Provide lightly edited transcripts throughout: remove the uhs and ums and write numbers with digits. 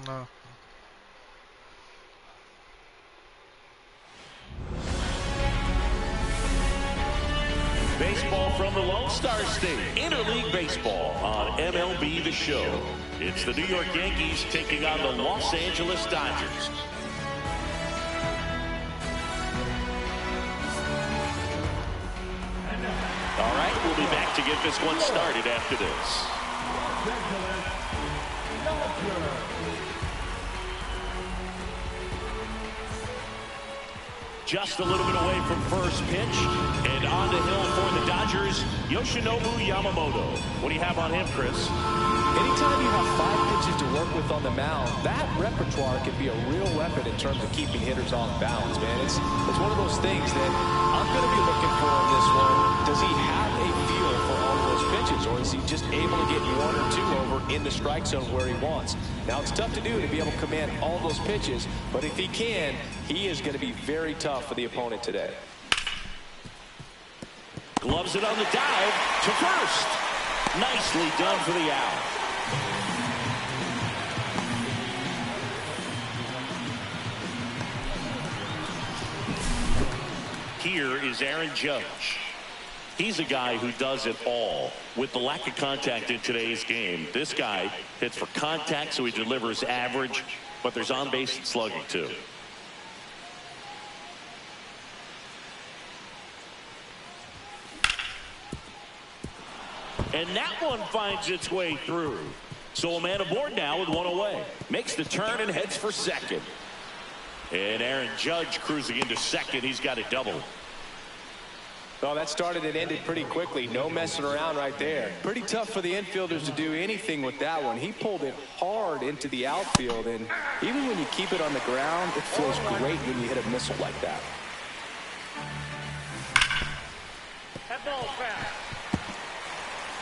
No. Baseball from the Lone Star State. Interleague Baseball on MLB The Show. It's the New York Yankees taking on the Los Angeles Dodgers. All right, we'll be back to get this one started after this. Just a little bit away from first pitch, and on the hill for the Dodgers, Yoshinobu Yamamoto. What do you have on him, Chris? Anytime you have 5 pitches to work with on the mound, that repertoire can be a real weapon in terms of keeping hitters off balance, man. It's one of those things that I'm going to be looking for in this one. Does he have a feel for all of those pitches, or is he just able to get 1 or 2 over in the strike zone where he wants? Now, it's tough to do to be able to command all those pitches, but if he can, he is going to be very tough for the opponent today. Gloves it on the dive to first. Nicely done for the out. Here is Aaron Judge. He's a guy who does it all. With the lack of contact in today's game, this guy hits for contact, so he delivers average, but there's on-base and slugging too. And that one finds its way through. So a man aboard now with 1 away. Makes the turn and heads for second. And Aaron Judge cruising into second. He's got a double. Well, that started and ended pretty quickly. No messing around right there. Pretty tough for the infielders to do anything with that one. He pulled it hard into the outfield, and even when you keep it on the ground, it feels great when you hit a missile like that. That ball fast.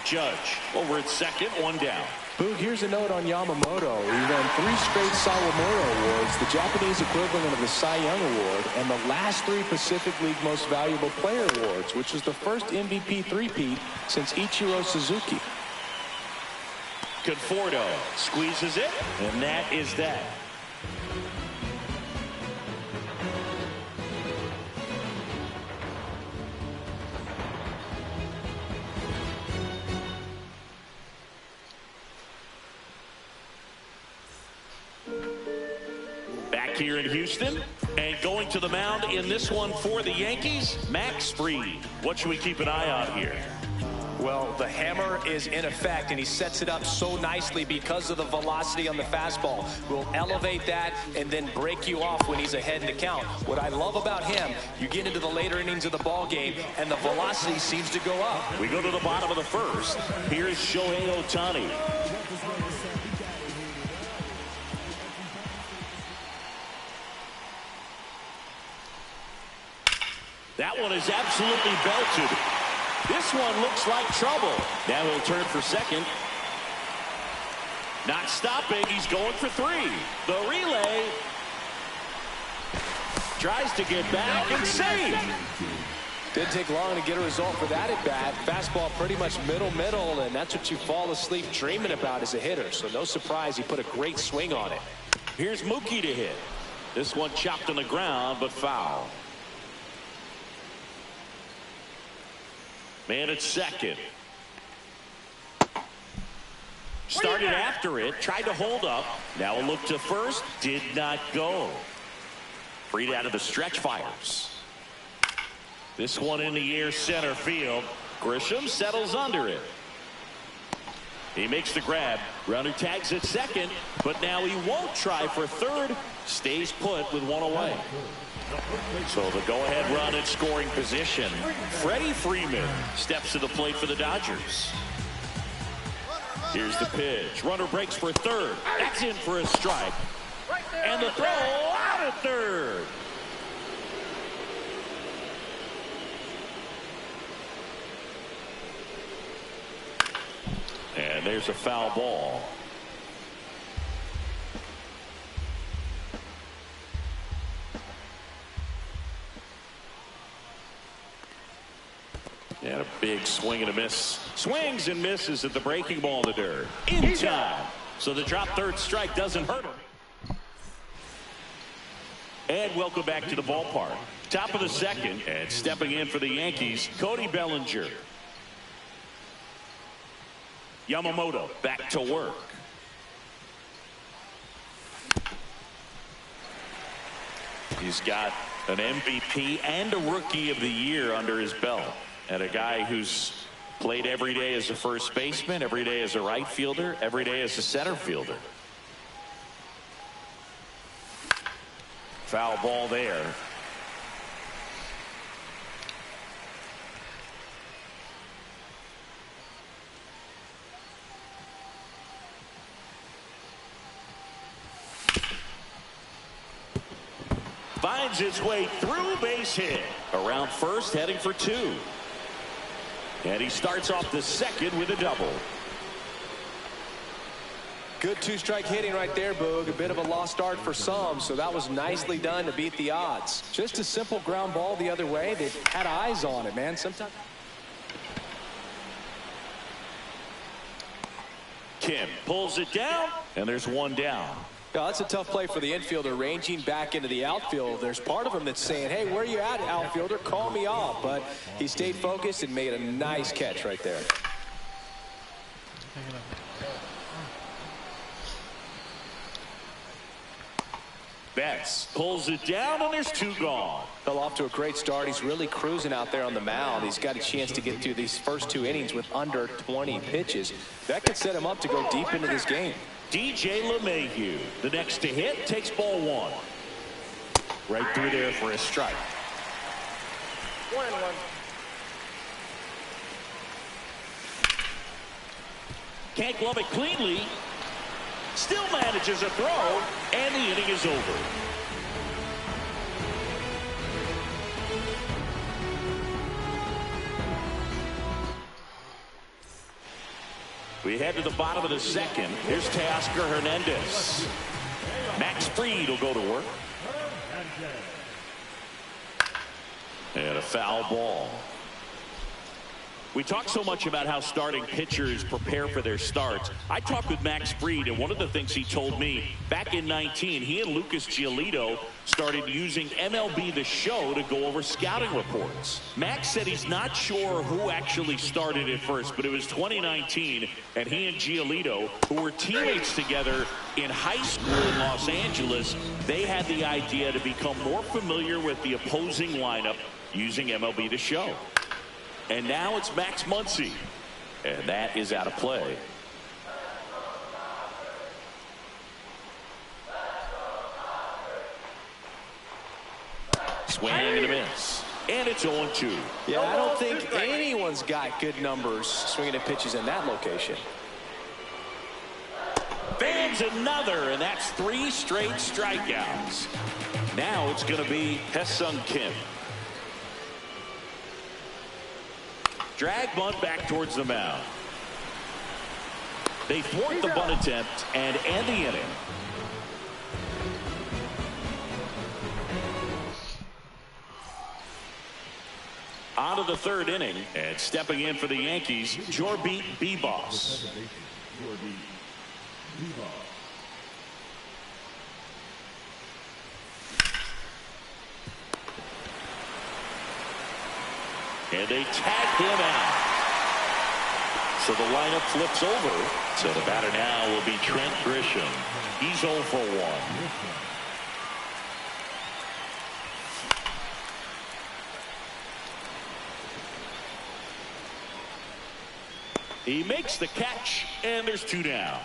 Judge over at second, 1 down. Boog, here's a note on Yamamoto. He won 3 straight Sawamoto Awards, the Japanese equivalent of the Cy Young Award, and the last 3 Pacific League Most Valuable Player Awards, which was the first MVP three-peat since Ichiro Suzuki. Conforto squeezes it, and that is that. Here in Houston, and going to the mound in this one for the Yankees, Max Fried. What should we keep an eye on here? Well, the hammer is in effect, and he sets it up so nicely because of the velocity on the fastball. Will elevate that and then break you off when he's ahead in the count. What I love about him, you get into the later innings of the ball game, and the velocity seems to go up. We go to the bottom of the first. Here's Shohei Ohtani. That one is absolutely belted. This one looks like trouble. Now he'll turn for second. Not stopping. He's going for 3. The relay. Tries to get back and save. Didn't take long to get a result for that at bat. Fastball pretty much middle, and that's what you fall asleep dreaming about as a hitter. So no surprise he put a great swing on it. Here's Mookie to hit. This one chopped on the ground, but foul. Man at second. Started after it, tried to hold up. Now a look to first, did not go. Freed out of the stretch, fires. This one in the air, center field. Grisham settles under it. He makes the grab. Runner tags at second, but now he won't try for third. Stays put with 1 away. So the go-ahead run in scoring position. Freddie Freeman steps to the plate for the Dodgers. Here's the pitch. Runner breaks for third. That's in for a strike. And the throw out at third. And there's a foul ball. And a big swing and a miss. Swings and misses at the breaking ball in the dirt. In time. So the drop third strike doesn't hurt him. And welcome back to the ballpark. Top of the second, and stepping in for the Yankees, Cody Bellinger. Yamamoto back to work. He's got an MVP and a Rookie of the Year under his belt. And a guy who's played every day as a first baseman, every day as a right fielder, every day as a center fielder. Foul ball there. Finds its way through, base hit. Around first, heading for two. And he starts off the second with a double. Good two-strike hitting right there, Boog. A bit of a lost start for some, so that was nicely done to beat the odds. Just a simple ground ball the other way. They had eyes on it, man. Sometimes. Kim pulls it down, and there's one down. No, that's a tough play for the infielder, ranging back into the outfield. There's part of him that's saying, hey, where you at, outfielder? Call me off. But he stayed focused and made a nice catch right there. Betts pulls it down, and there's two gone. Fell off to a great start. He's really cruising out there on the mound. He's got a chance to get through these first two innings with under 20 pitches. That could set him up to go deep into this game. DJ LeMahieu, the next to hit, takes ball one. Right through there for a strike. 1-1. Can't glove it cleanly. Still manages a throw, and the inning is over. We head to the bottom of the second. Here's Teoscar Hernandez. Max Fried will go to work. And a foul ball. We talk so much about how starting pitchers prepare for their starts. I talked with Max Fried, and one of the things he told me, back in 19, he and Lucas Giolito started using MLB The Show to go over scouting reports. Max said he's not sure who actually started at first, but it was 2019, and he and Giolito, who were teammates together in high school in Los Angeles, they had the idea to become more familiar with the opposing lineup using MLB The Show. And now it's Max Muncy. And that is out of play. Swing and a miss. And it's 0-2. Yeah, I don't think anyone's got good numbers swinging at pitches in that location. Fans another, and that's 3 straight strikeouts. Now it's going to be Hesung Kim. Drag bunt back towards the mound. They thwart the bunt attempt and end the inning. On to the third inning, and stepping in for the Yankees, Jorby Bebos. And they tag him out. So the lineup flips over. So the batter now will be Trent Grisham. He's 0 for 1. He makes the catch, and there's 2 down.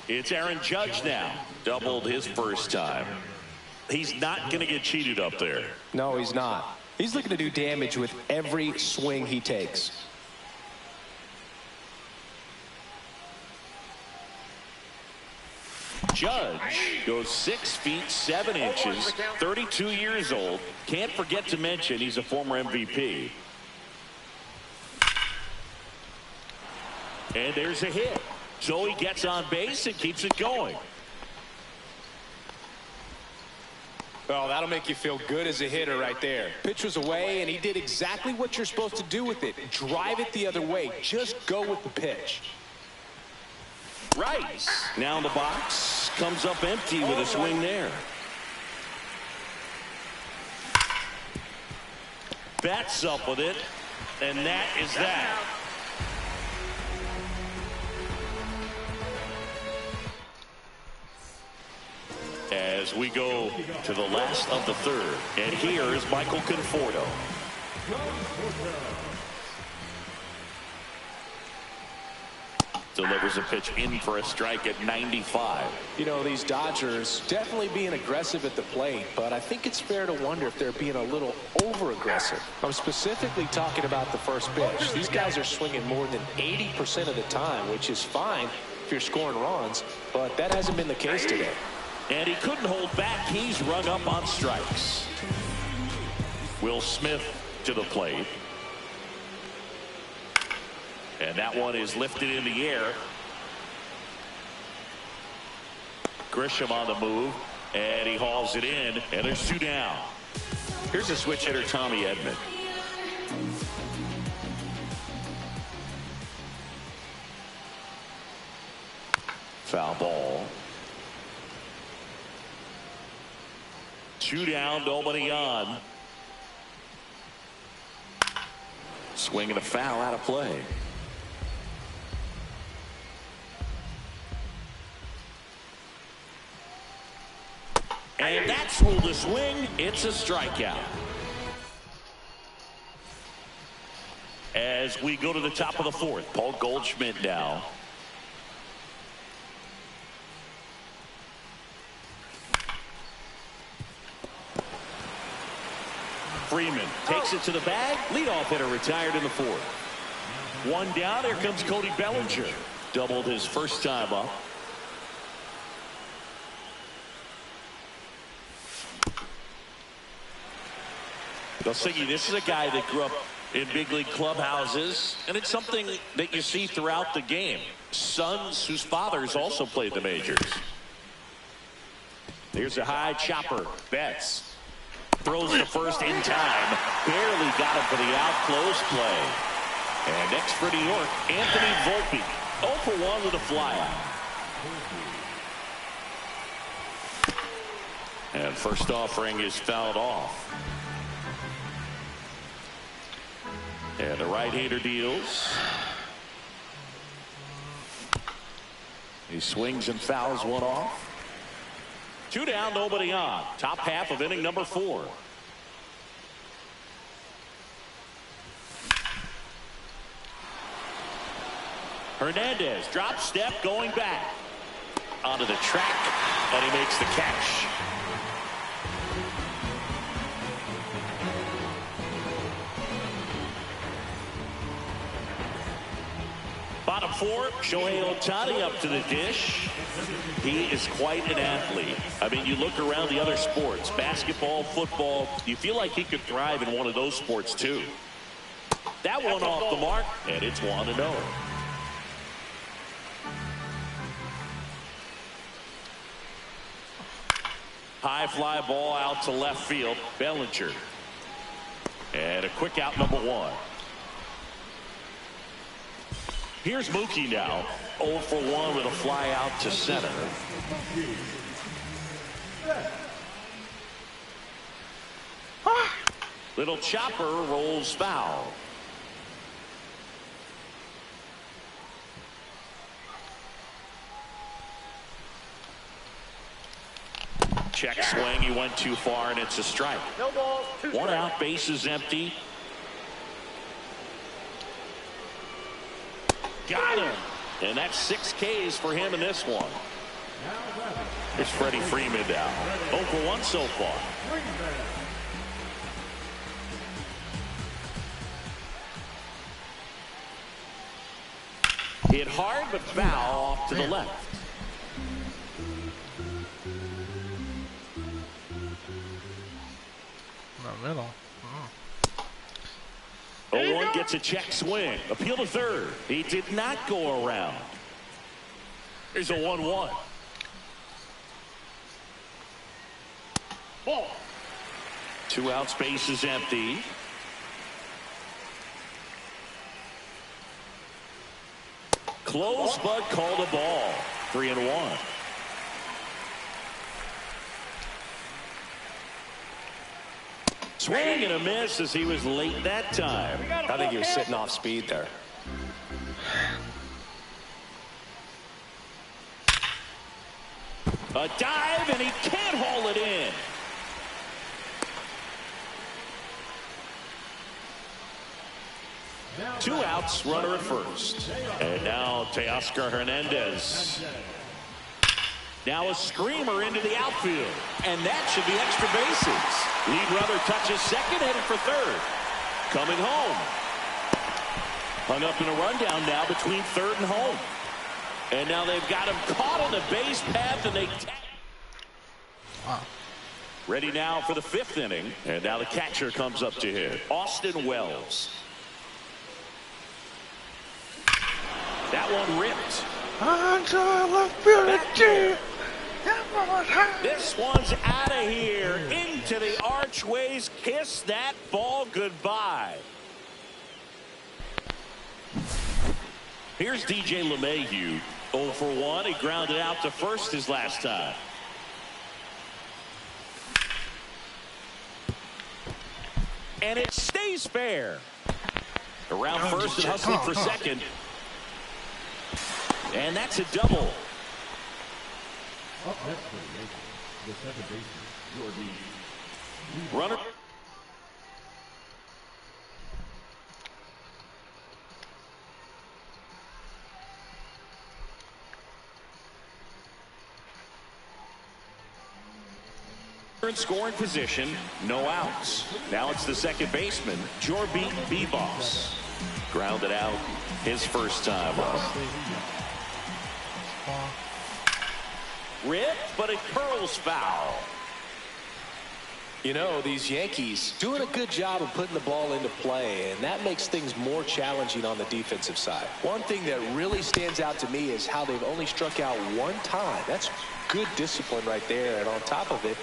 It's Aaron Judge now. Doubled his first time. He's not going to get cheated up there. No, he's not. He's looking to do damage with every swing he takes. Judge goes 6 feet 7 inches, 32 years old. Can't forget to mention he's a former MVP. And there's a hit. So he gets on base and keeps it going. Well, that'll make you feel good as a hitter right there. Pitch was away, and he did exactly what you're supposed to do with it. Drive it the other way. Just go with the pitch. Rice now in the box. Comes up empty with a swing there. bats up with it, and that is that. As we go to the last of the third, and here is Michael Conforto. Delivers a pitch in for a strike at 95. You know, these Dodgers definitely being aggressive at the plate, but I think it's fair to wonder if they're being a little over-aggressive. I'm specifically talking about the first pitch. These guys are swinging more than 80% of the time, which is fine if you're scoring runs, but that hasn't been the case today. And he couldn't hold back. He's rung up on strikes. Will Smith to the plate. And that one is lifted in the air. Grisham on the move. And he hauls it in. And there's 2 down. Here's a switch hitter, Tommy Edman. Foul ball. 2 down, nobody on. Swing and a foul out of play. And that's ruled a swing. It's a strikeout. As we go to the top of the fourth, Paul Goldschmidt now. Freeman takes it to the bag. Leadoff hitter retired in the fourth. 1 down. Here comes Cody Bellinger. Doubled his first time up. They'll say this is a guy that grew up in big league clubhouses, and it's something that you see throughout the game. Sons whose fathers also played the majors. Here's a high chopper. Betts throws the first in time. Barely got him for the out. Close play. And next for New York, Anthony Volpe. 0 for 1 with a flyout. And first offering is fouled off. And the right-hander deals. He swings and fouls one off. 2 down, nobody on. Top half of inning number 4. Hernandez drop step going back onto the track, and he makes the catch. Bottom 4, Shohei Ohtani up to the dish. He is quite an athlete. I mean, you look around the other sports, basketball, football, you feel like he could thrive in one of those sports too. That one off the mark, and it's 1-0. High fly ball out to left field. Bellinger. And a quick out, number 1. Here's Mookie now. 0 for 1 with a fly out to center. Little chopper rolls foul. Check swing. He went too far, and it's a strike. No balls, 2 1 out, base is empty. Got him. And that's 6 Ks for him in this one. Here's Freddie Freeman down. 0 for 1 so far. Hit hard, but foul off to the left. 0-1 gets a check swing. Appeal to third. He did not go around. Here's a 1-1. Ball. 2 out, space is empty. Close, but called a ball. 3-1. Swing and a miss as he was late that time. I think he was sitting off speed there. A dive, and he can't haul it in. Two outs, runner at first. And now Teoscar Hernandez. Now a screamer into the outfield. And that should be extra bases. Lead runner touches second, headed for third. Coming home. Hung up in a rundown now between third and home. And now they've got him caught on the base path, and they wow. Ready now for the fifth inning. And now the catcher comes up to hit. Austin Wells. That one ripped. This one's out of here. Into the archways. Kiss that ball goodbye. Here's DJ LeMahieu. 0 for 1. He grounded out to first his last time. And it stays fair. Around first and hustling for second. And that's a double. Runner. In scoring position, no outs. Now it's the second baseman, Jorby Bebos. Grounded out his first time up. Ripped, but it curls foul. You know, these Yankees doing a good job of putting the ball into play, and that makes things more challenging on the defensive side. One thing that really stands out to me is how they've only struck out one time. That's good discipline right there, and on top of it,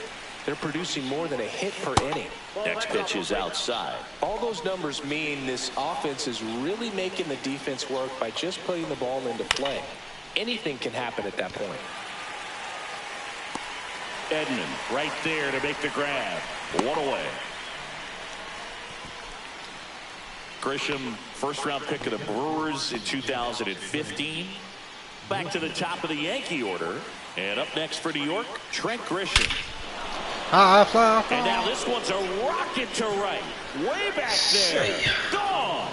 they're producing more than a hit per inning. Next pitch is outside. All those numbers mean this offense is really making the defense work by just putting the ball into play. Anything can happen at that point. Edman right there to make the grab. One away. Grisham, first-round pick of the Brewers in 2015. Back to the top of the Yankee order. And up next for New York, Trent Grisham. And now this one's a rocket to right. Way back there. Gone.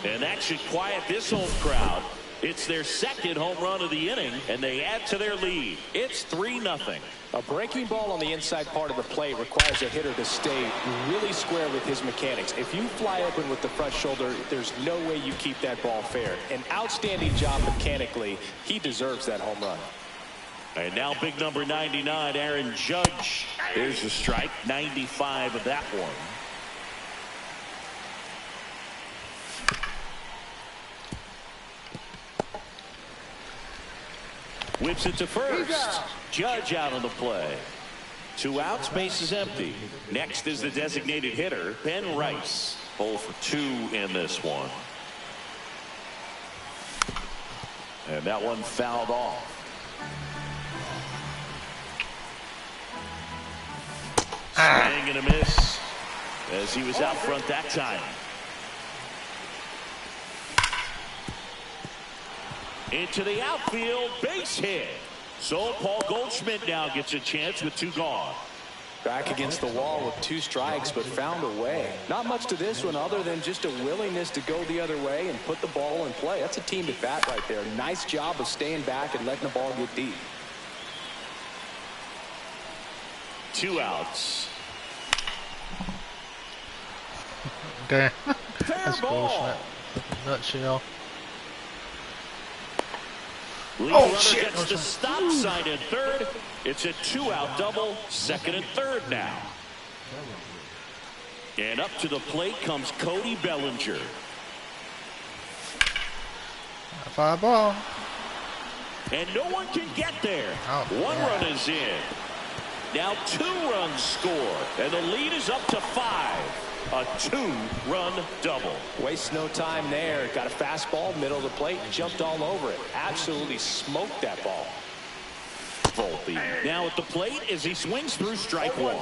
And that should quiet this home crowd. It's their second home run of the inning, and they add to their lead. It's 3-0. A breaking ball on the inside part of the plate requires a hitter to stay really square with his mechanics. If you fly open with the front shoulder, there's no way you keep that ball fair. An outstanding job mechanically. He deserves that home run. And now big number 99, Aaron Judge. There's the strike, 95 of that one. Whips it to first. Judge out on the play. 2 outs, base is empty. Next is the designated hitter, Ben Rice. 0 for 2 in this one. And that one fouled off. Swing and a miss as he was out front that time. Into the outfield, base hit. So Paul Goldschmidt now gets a chance with 2 gone. Back against the wall with 2 strikes, but found a way. Not much to this one other than just a willingness to go the other way and put the ball in play. That's a team at bat right there. Nice job of staying back and letting the ball get deep. 2 outs. Okay. Fair ball. Nutshell. Lead runner gets the stop sign at third. It's a 2-out double, second and third now. And up to the plate comes Cody Bellinger. Fly ball. And no one can get there. One run is in. Now 2 runs score, and the lead is up to 5. A 2-run double. Waste no time there. Got a fastball, middle of the plate, jumped all over it. Absolutely smoked that ball. Volpe now at the plate as he swings through strike 1.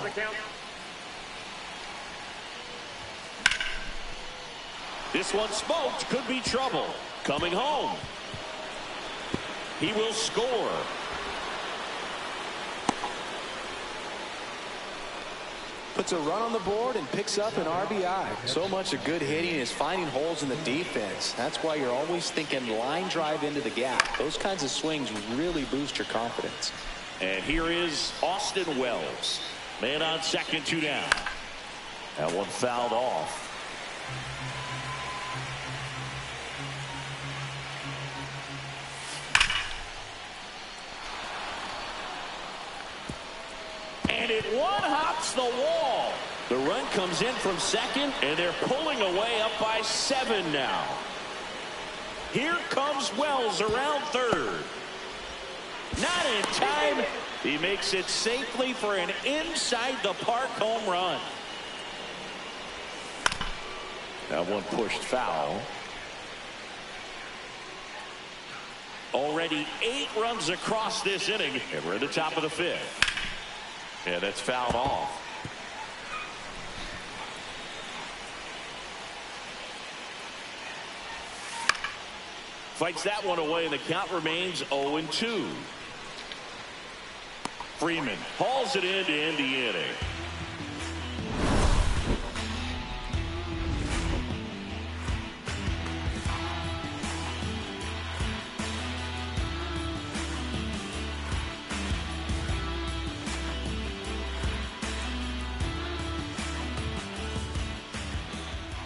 This one smoked. Could be trouble. Coming home. He will score. Puts a run on the board and picks up an RBI. So much of good hitting is finding holes in the defense. That's why you're always thinking line drive into the gap. Those kinds of swings really boost your confidence. And here is Austin Wells. Man on second, 2 down. That one fouled off. And it one-hops the wall. The run comes in from second, and they're pulling away up by 7 now. Here comes Wells around third. Not in time. He makes it safely for an inside-the-park home run. That one pushed foul. Already 8 runs across this inning, and we're at the top of the 5th. Yeah, that's fouled off. Fights that one away, and the count remains 0-2. Freeman hauls it in to end the inning.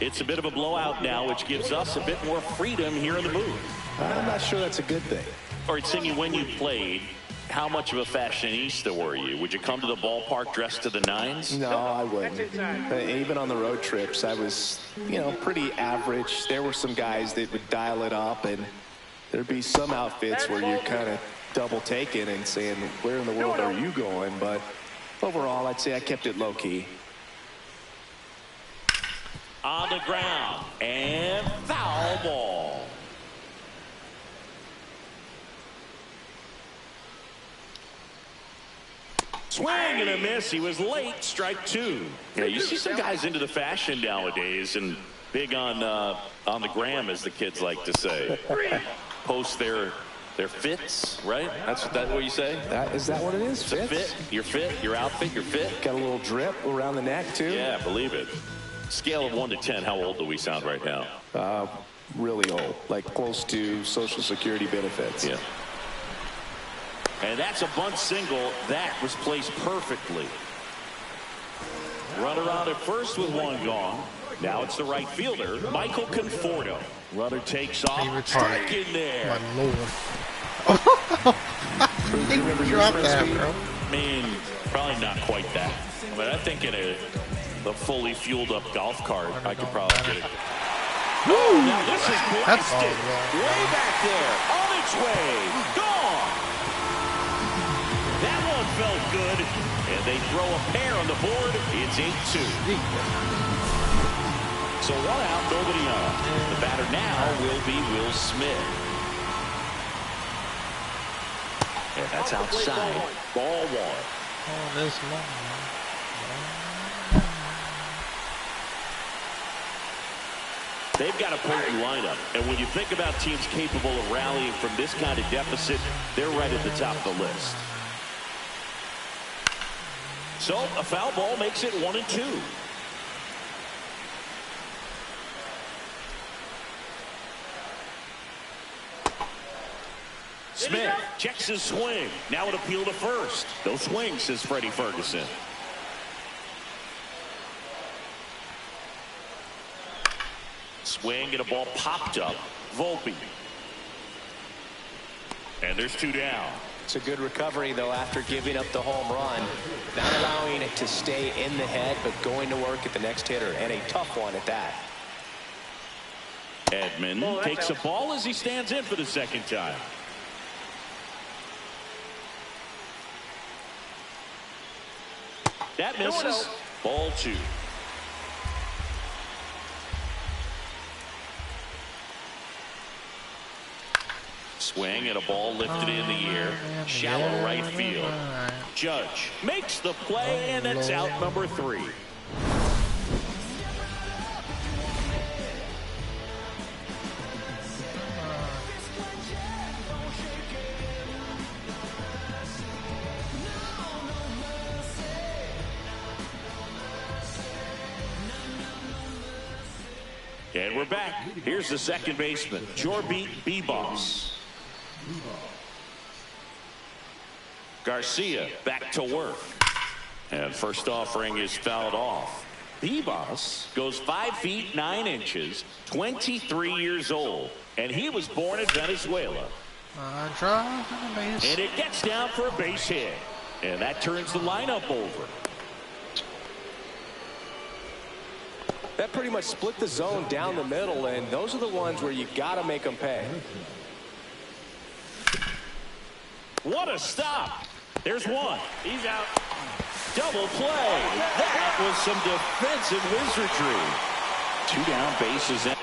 It's a bit of a blowout now, which gives us a bit more freedom here in the booth. I'm not sure that's a good thing. All right, Singy, when you played, how much of a fashionista were you? Would you come to the ballpark dressed to the nines? No, I wouldn't. Even on the road trips, I was, pretty average. There were some guys that would dial it up, and there'd be some outfits where you're kind of double taking and saying, where in the world are you going? But overall, I'd say I kept it low key. On the ground, and foul ball. Swing and a miss. He was late. Strike 2. Yeah, you see some guys into the fashion nowadays and big on the gram, as the kids like to say. Post their fits, right? That's what you say? Is that what it is? It's a fit. Your fit, your outfit, your fit. Got a little drip around the neck, too? Yeah, believe it. Scale of 1 to 10, how old do we sound right now? Really old, like close to Social Security benefits. Yeah. And that's a bunt single. That was placed perfectly. Runner on at first with 1 gone. Now it's the right fielder, Michael Conforto. Runner takes off. Strike in there. My Lord. He dropped that, bro. I mean, probably not quite that. But I think in a fully fueled up golf cart, I could probably get it. Woo! Now this is blasted. All Way back there. On its way. Gone. That one felt good. And they throw a pair on the board. It's 8-2. So 1 out, nobody on. The batter now will be Will Smith. And that's outside. Ball 1. Oh, this long. They've got a potent lineup, and when you think about teams capable of rallying from this kind of deficit, they're right at the top of the list. So a foul ball makes it 1-2. Smith checks his swing. Now an appeal to first. No swing, says Freddie Ferguson. Swing and a ball popped up. Volpe. And there's 2 down. It's a good recovery, though, after giving up the home run. Not allowing it to stay in the head, but going to work at the next hitter, and a tough one at that. Edman takes a ball as he stands in for the second time. That misses. Ball 2. Swing and a ball lifted in the air. Shallow right field. Judge makes the play, and that's out number 3. And we're back. Here's the second baseman, Jorbeat Beboss. Garcia back to work. And first offering is fouled off. Beboss goes 5 feet 9 inches, 23 years old, and he was born in Venezuela. And it gets down for a base hit. And that turns the lineup over. That pretty much split the zone down the middle, and those are the ones where you got to make them pay. What a stop. There's one. He's out. Double play. That was some defensive wizardry. 2 down, bases in.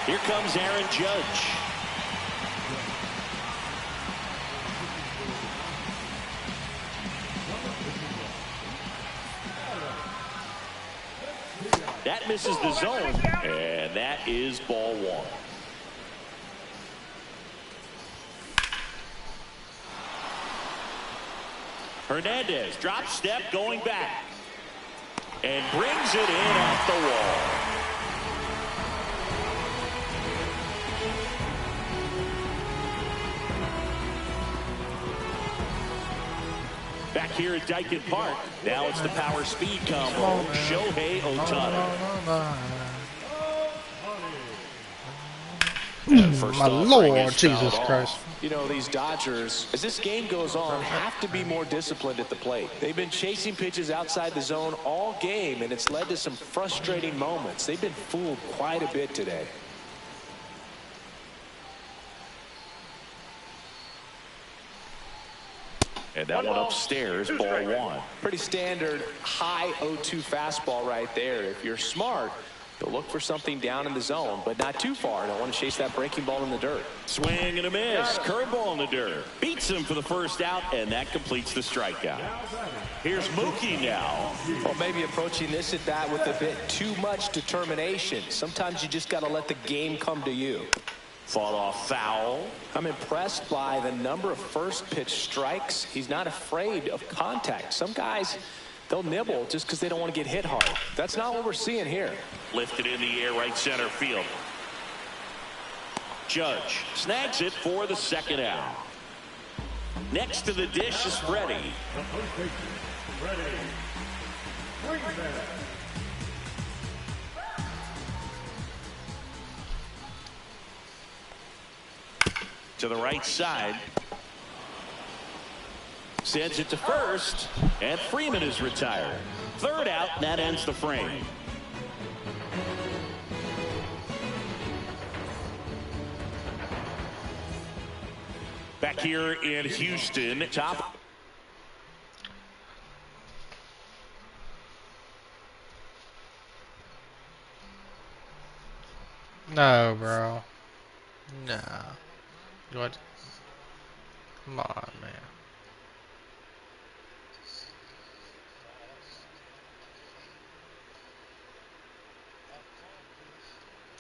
Here comes Aaron Judge. That misses the zone, and that is ball 1. Hernandez drop step going back and brings it in off the wall. Back here at Dyken Park, now it's the power speed combo, Shohei Ohtani. My Lord Jesus Christ. You know, these Dodgers, as this game goes on, have to be more disciplined at the plate. They've been chasing pitches outside the zone all game, and it's led to some frustrating moments. They've been fooled quite a bit today. And that one upstairs, ball 1. Pretty standard high 0-2 fastball right there. If you're smart, you'll look for something down in the zone, but not too far. Don't want to chase that breaking ball in the dirt. Swing and a miss. Curveball in the dirt. Beats him for the first out, and that completes the strikeout. Here's Mookie now. Well, maybe approaching this at bat with a bit too much determination. Sometimes you just got to let the game come to you. Fought off foul. I'm impressed by the number of first pitch strikes. He's not afraid of contact. Some guys, they'll nibble just because they don't want to get hit hard. That's not what we're seeing here. Lifted in the air, right center field. Judge snags it for the second out. Next to the dish is Freddie. To the right side. Sends it to first, and Freeman is retired. Third out, and that ends the frame. Back here in Houston, top. No, bro. No. What? Come on, man.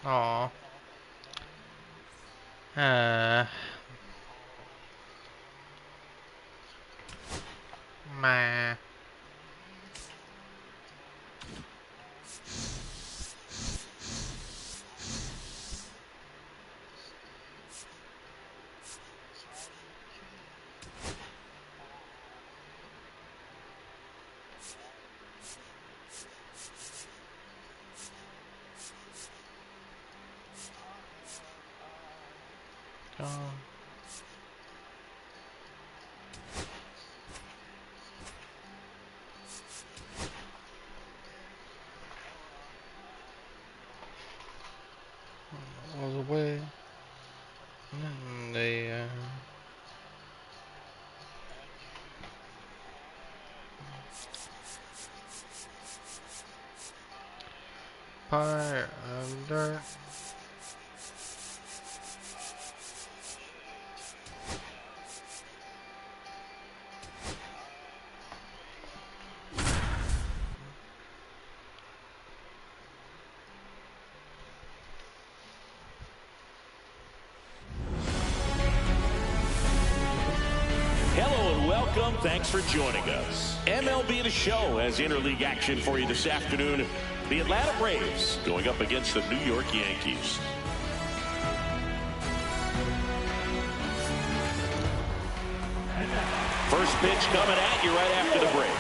Aw. Man. Was away. And they pile of dirt. Hello and welcome. Thanks for joining us. MLB The Show has interleague action for you this afternoon. The Atlanta Braves going up against the New York Yankees. First pitch coming at you right after the break.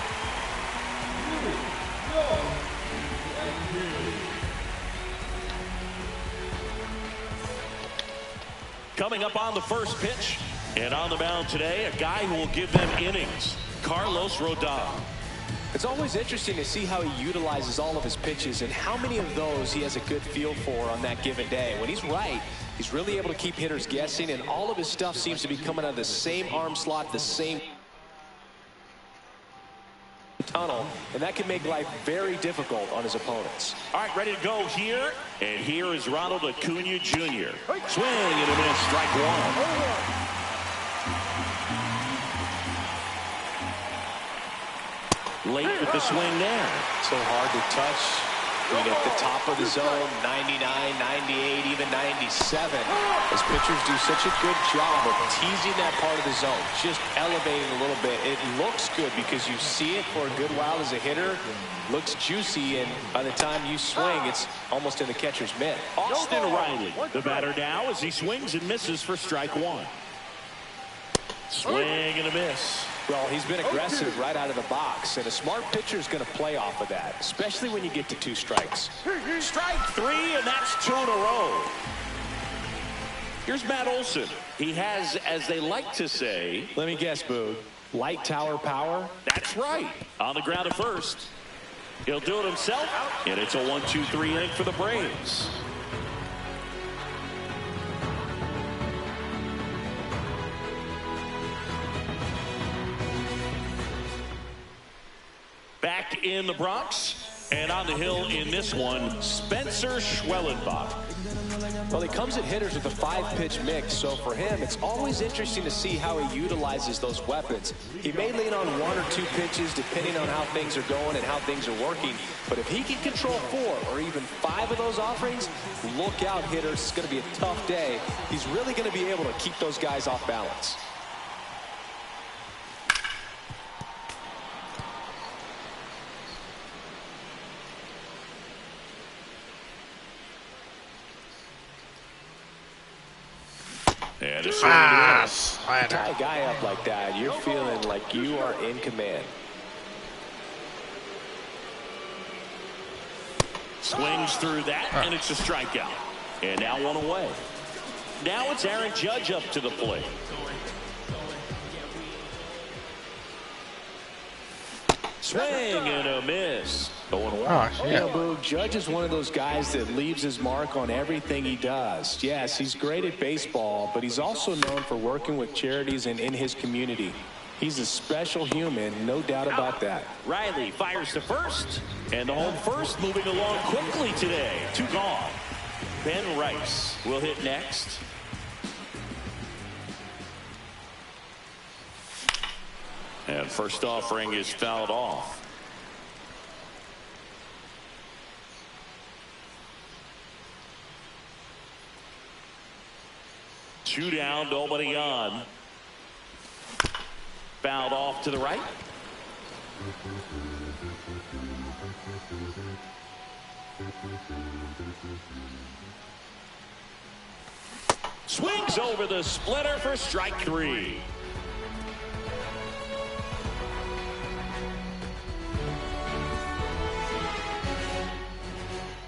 Coming up on the first pitch, and on the mound today, a guy who will give them innings, Carlos Rodon. It's always interesting to see how he utilizes all of his pitches and how many of those he has a good feel for on that given day. When he's right, he's really able to keep hitters guessing, and all of his stuff seems to be coming out of the same arm slot, the same tunnel, and that can make life very difficult on his opponents. All right, ready to go here, and here is Ronald Acuna Jr. Swing and a miss, strike one. Late with the swing there. So hard to touch. Being at the top of the zone, 99, 98, even 97. As pitchers do such a good job of teasing that part of the zone, just elevating a little bit. It looks good because you see it for a good while as a hitter. Looks juicy, and by the time you swing, it's almost in the catcher's mitt. Austin Riley, the batter now, as he swings and misses for strike one. Swing and a miss. Well, he's been aggressive right out of the box, and a smart pitcher is going to play off of that, especially when you get to 2 strikes. Strike 3, and that's 2 in a row. Here's Matt Olson. He has, as they like to say, let me guess, Boog, light tower power? That's right. On the ground at first. He'll do it himself, and it's a 1-2-3 inning for the Braves. Back in the Bronx, and on the hill in this one, Spencer Schwellenbach. Well, he comes at hitters with a 5-pitch mix, so for him, it's always interesting to see how he utilizes those weapons. He may lean on 1 or 2 pitches depending on how things are going and how things are working, but if he can control 4 or even 5 of those offerings, look out, hitters. It's going to be a tough day. He's really going to be able to keep those guys off balance. And a tie a guy up like that, you're feeling like you are in command. Swings through that, and it's a strikeout. And now 1 away. Now it's Aaron Judge up to the plate. Swing and a miss. 0-1. Oh, You know, Boog, Judge is one of those guys that leaves his mark on everything he does. Yes, he's great at baseball, but he's also known for working with charities and in his community. He's a special human, no doubt about that. Riley fires to first, and the home first moving along quickly today. 2 gone. Ben Rice will hit next. And first offering is fouled off. Two down, nobody on. Fouled off to the right. Swings over the splitter for strike 3.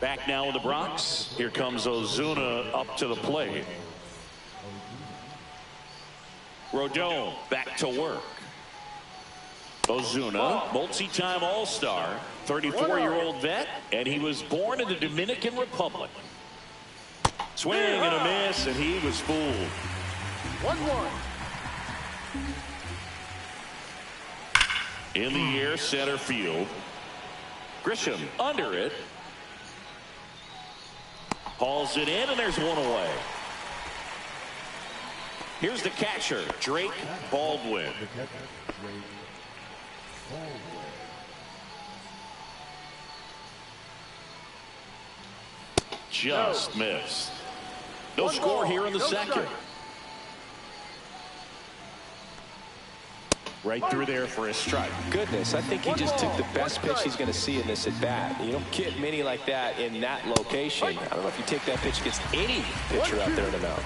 Back now in the Bronx. Here comes Ozuna up to the plate. Rodon back to work. Ozuna, multi-time All-Star, 34-year-old vet, and he was born in the Dominican Republic. Swing and a miss, and he was fooled. 1-1. In the air, center field. Grisham under it. Hauls it in, and there's 1 away. Here's the catcher, Drake Baldwin. Just missed. No score here in the second. Right through there for a strike. Goodness, I think he just took the best pitch he's going to see in this at bat. You don't get many like that in that location. I don't know if you take that pitch against any pitcher out there in the mound.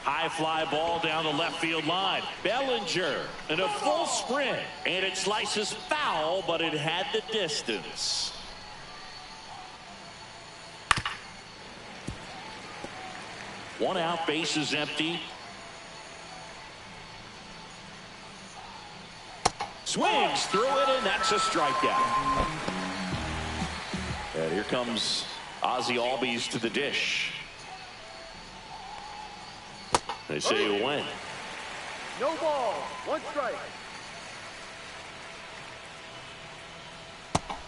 High fly ball down the left field line. Bellinger in a full sprint, and it slices foul, but it had the distance. One out, base is empty. Swings through it, and that's a strikeout. And here comes Ozzie Albies to the dish. They say you win. No ball, 1 strike.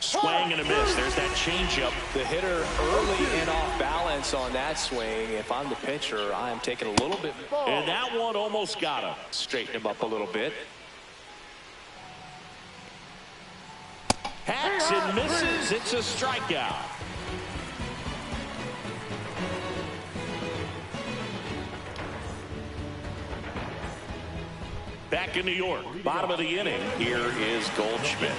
Swing and a miss. There's that changeup. The hitter early and off balance on that swing. If I'm the pitcher, I am taking a little bit. And that one almost got him. Straighten him up a little bit. Hacks and misses. It's a strikeout. Back in New York, bottom of the inning. Here is Goldschmidt.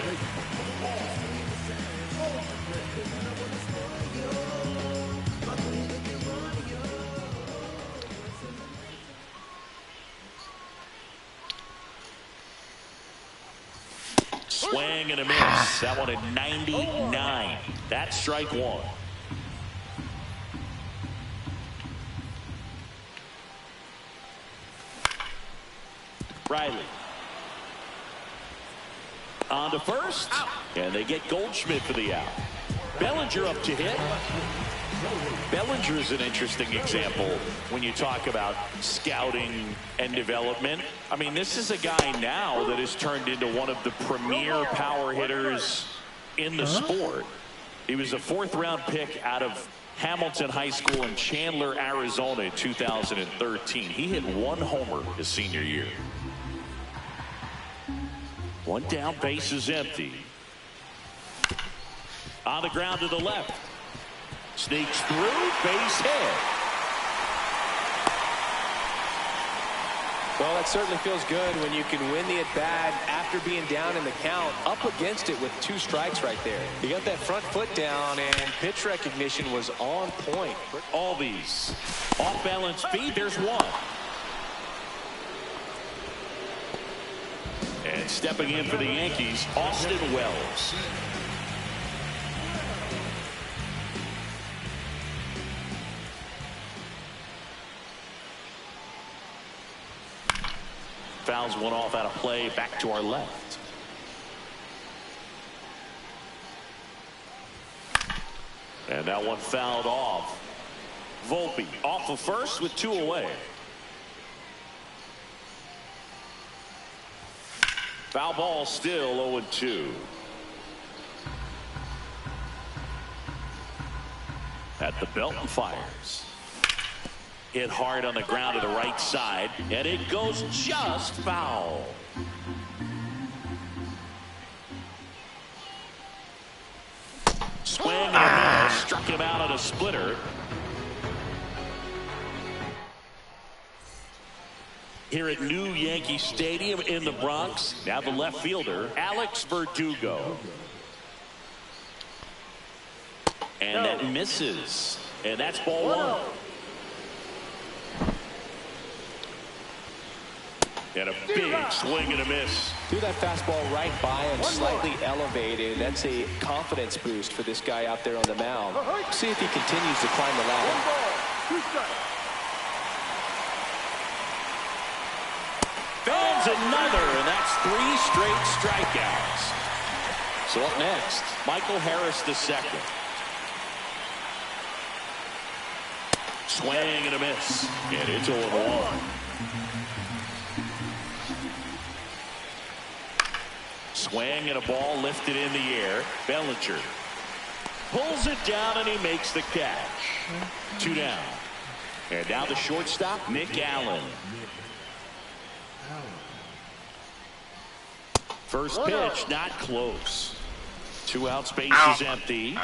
Swing and a miss. That one at 99. That's strike 1. Riley. On to first. And they get Goldschmidt for the out. Bellinger up to hit. Bellinger is an interesting example when you talk about scouting and development. I mean, this is a guy now that has turned into one of the premier power hitters in the sport. He was a 4th-round pick out of Hamilton High School in Chandler, Arizona in 2013. He hit 1 homer his senior year. 1 down, base is empty. On the ground to the left. Sneaks through, base hit. Well, that certainly feels good when you can win the at-bat after being down in the count, up against it with 2 strikes right there. You got that front foot down, and pitch recognition was on point. All these off-balance feed, there's 1. And stepping in for the Yankees, Austin Wells. Fouls one off out of play, back to our left. And that one fouled off. Volpe off of first with 2 away. Foul ball still 0-2. At the belt and fires. Hit hard on the ground to the right side, and it goes just foul. Swing and a miss. Struck him out on a splitter. Here at New Yankee Stadium in the Bronx, now the left fielder, Alex Verdugo. And that misses. And that's ball 1. And a big swing and a miss. Threw that fastball right by him, slightly elevated. That's a confidence boost for this guy out there on the mound. See if he continues to climb the ladder. Fans another, and that's 3 straight strikeouts. So up next, Michael Harris II. Swing and a miss. And it's 0-1. Swing and a ball lifted in the air. Bellinger pulls it down and he makes the catch. 2 down. And now the shortstop, Nick Allen. First pitch, not close. 2 outs, base is empty.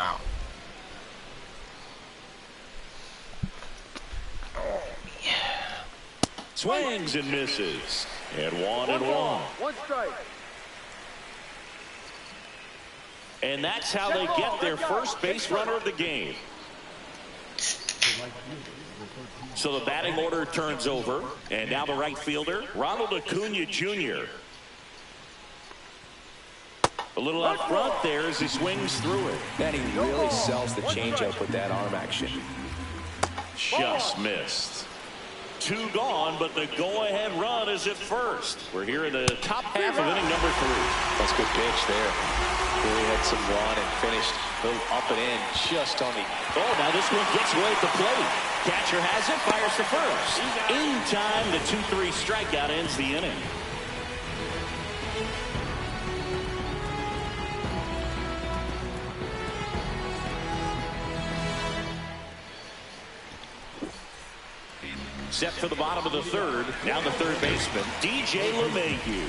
Swings and misses. And one. One strike. And that's how they get their first base runner of the game. So the batting order turns over. And now the right fielder, Ronald Acuna Jr. A little up front there as he swings through it. And he really sells the changeup with that arm action. Just missed. 2 gone, but the go-ahead run is at first. We're here in the top half of inning number 3. That's a good pitch there. Really had some run and finished a little up and in just on the... Oh, now this one gets away at the plate. Catcher has it, fires to first. In time, the 2-3 strikeout ends the inning. Set for the bottom of the third. Now the third baseman, DJ LeMahieu.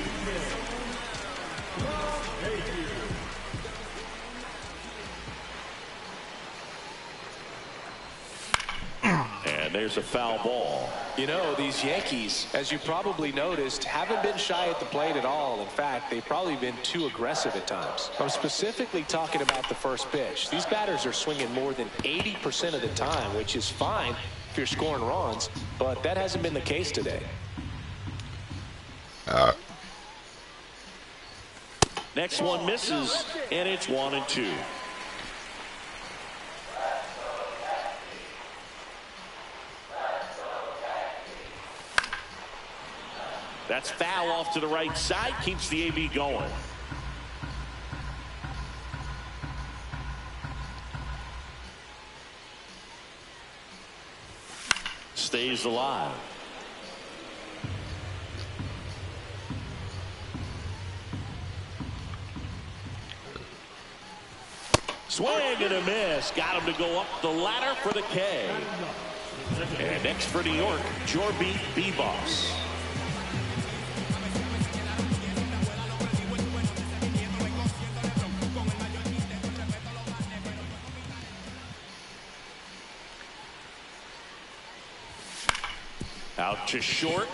And there's a foul ball. You know, these Yankees, as you probably noticed, haven't been shy at the plate at all. In fact, they've probably been too aggressive at times. I'm specifically talking about the first pitch. These batters are swinging more than 80% of the time, which is fine if you're scoring runs, but that hasn't been the case today. Next one misses, and it's 1-2. That's foul off to the right side, keeps the AB going. Stays alive. Swing and a miss. Got him to go up the ladder for the K. And next for New York, Jorby Bebos. Out to short.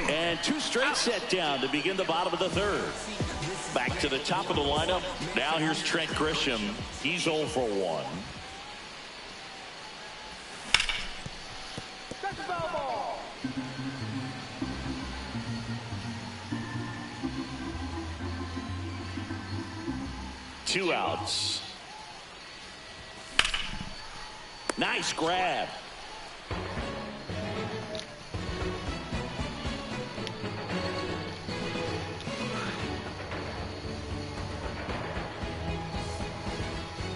And 2 straight set down to begin the bottom of the third. Back to the top of the lineup. Now here's Trent Grisham. He's 0 for 1. That's a foul ball. Two outs. Nice grab.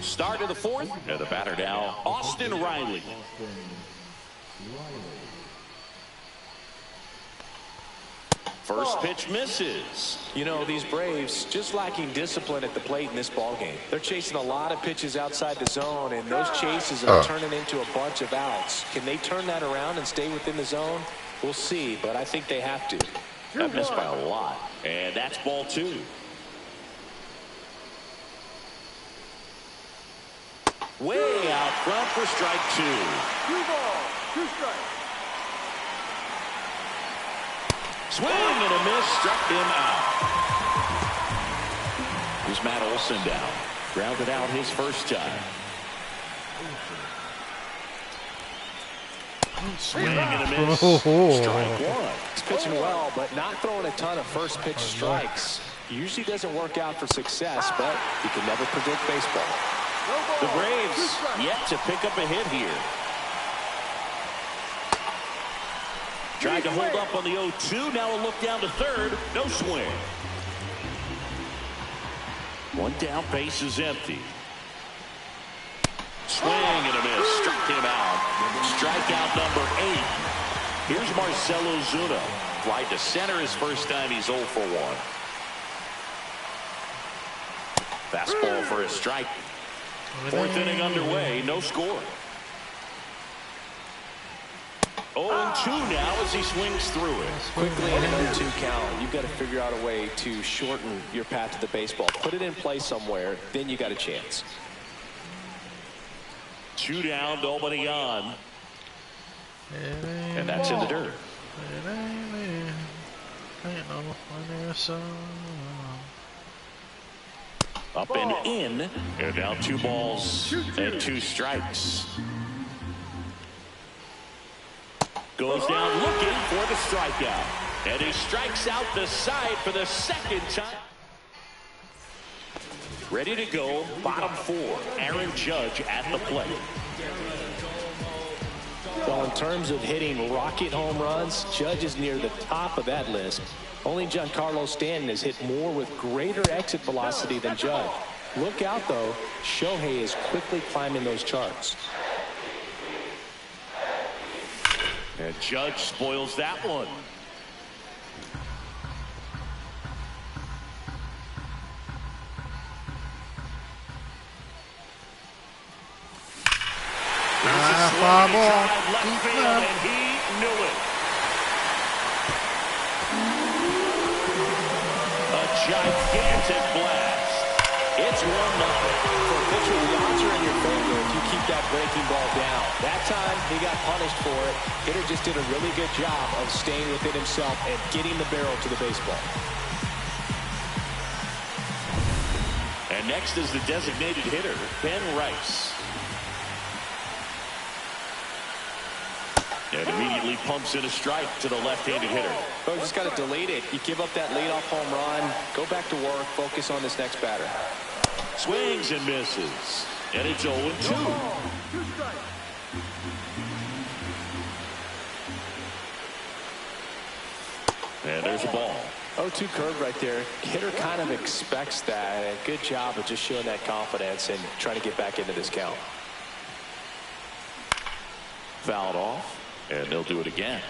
Start of the fourth, and the batter now, Austin Riley. First pitch misses. You know, these Braves just lacking discipline at the plate in this ballgame. They're chasing a lot of pitches outside the zone, and those chases are turning into a bunch of outs. Can they turn that around and stay within the zone? We'll see, but I think they have to. That missed by a lot, and that's ball 2. Way out front for strike 2. 2 balls, 2 strikes. Swing and a miss, struck him out. Here's Matt Olson down. Grounded out his first time. Swing and a miss. Strike 1. He's pitching well, but not throwing a ton of first pitch strikes. Usually doesn't work out for success, but you can never predict baseball. The Braves yet to pick up a hit here. Tried to hold up on the 0-2. Now a look down to third. No swing. One down, base is empty. Swing and a miss. Struck him out. Strikeout number 8. Here's Marcell Ozuna. Fly to center his first time. He's 0 for 1. Fastball for a strike. Fourth inning underway. No score. 0-2 now as he swings through it. Quickly in an 0-2 count, you've got to figure out a way to shorten your path to the baseball. Put it in play somewhere, then you got a chance. 2 down, nobody on. It ain't And that's in the dirt. It ain't no funny song. Up and in. And now 2 balls and 2 strikes. Goes down looking for the strikeout. And he strikes out the side for the second time. Ready to go, bottom 4. Aaron Judge at the plate. Well, in terms of hitting rocket home runs, Judge is near the top of that list. Only Giancarlo Stanton has hit more with greater exit velocity than Judge. Look out, though. Shohei is quickly climbing those charts. And Judge spoils that one. Fly ball. Left field, and he knew it. A gigantic blast. It's 1-0. For a pitcher, the odds are in your favor if you keep that breaking ball down. That time, he got punished for it. Hitter just did a really good job of staying within himself and getting the barrel to the baseball. And next is the designated hitter, Ben Rice. And immediately pumps in a strike to the left-handed hitter. Oh, just got to delete it. You give up that leadoff home run, go back to work, focus on this next batter. Swings and misses. And it's 0-2. 2 strikes. And there's a ball. 0-2 curve right there. Hitter kind of expects that. And good job of just showing that confidence and trying to get back into this count. Fouled off. And they'll do it again.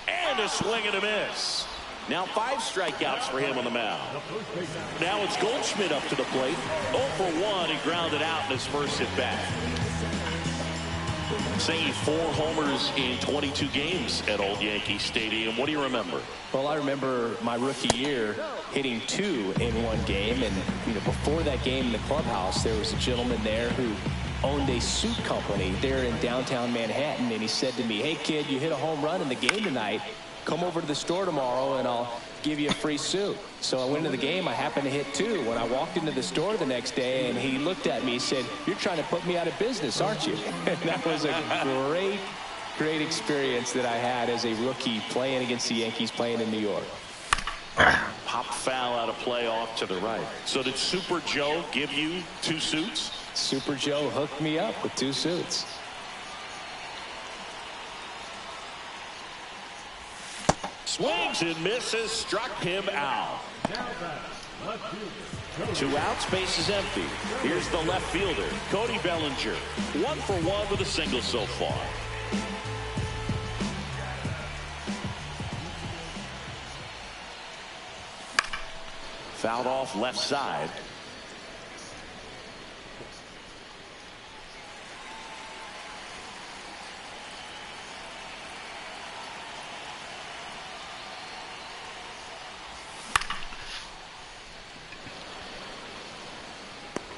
And a swing and a miss. Now 5 strikeouts for him on the mound. Now it's Goldschmidt up to the plate. 0 for 1. He grounded out in his first at bat. Saying 4 homers in 22 games at Old Yankee Stadium. What do you remember? Well, I remember my rookie year hitting 2 in one game. And, before that game in the clubhouse, there was a gentleman there who owned a suit company there in downtown Manhattan. And he said to me, "Hey, kid, you hit a home run in the game tonight. Come over to the store tomorrow and I'll give you a free suit." So I went to the game. I happened to hit 2. When I walked into the store the next day, and he looked at me, he said, "You're trying to put me out of business, aren't you?" And that was a great experience that I had as a rookie playing against the Yankees, playing in New York. Pop foul out of play off to the right. So did Super Joe give you 2 suits? Super Joe hooked me up with 2 suits. Swings and misses, struck him out. 2 outs, base is empty. Here's the left fielder, Cody Bellinger. 1 for 1 with a single so far. Fouled off left side.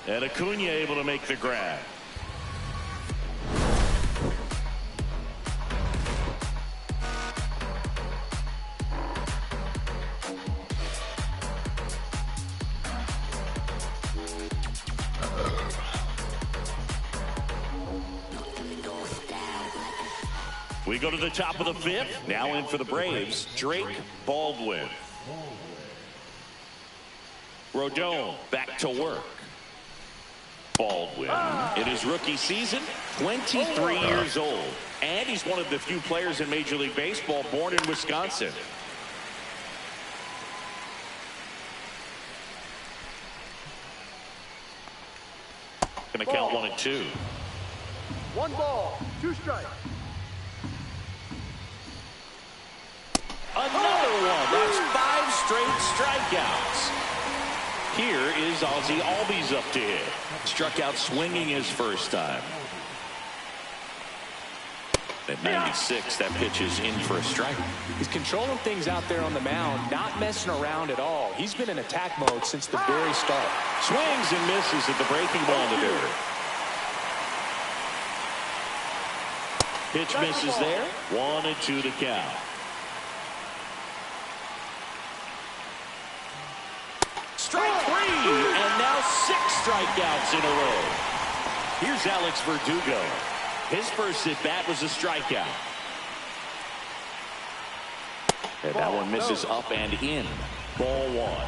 And Acuna able to make the grab. We go to the top of the 5th. Now in for the Braves, Drake Baldwin. Rodon back to work. Baldwin in his rookie season, 23 years old. And he's one of the few players in Major League Baseball born in Wisconsin. Going to count 1 and 2. 1 ball, 2 strikes. Another one. That's 5 straight strikeouts. Here is Ozzie Albies up to hit. Struck out swinging his first time. At 96, that pitch is in for a strike. He's controlling things out there on the mound, not messing around at all. He's been in attack mode since the very start. Swings and misses at the breaking ball to dirt. Pitch misses there. 1-2 to count. Strike 3, and now 6 strikeouts in a row. Here's Alex Verdugo. His first at bat was a strikeout. And that one misses up and in. Ball 1.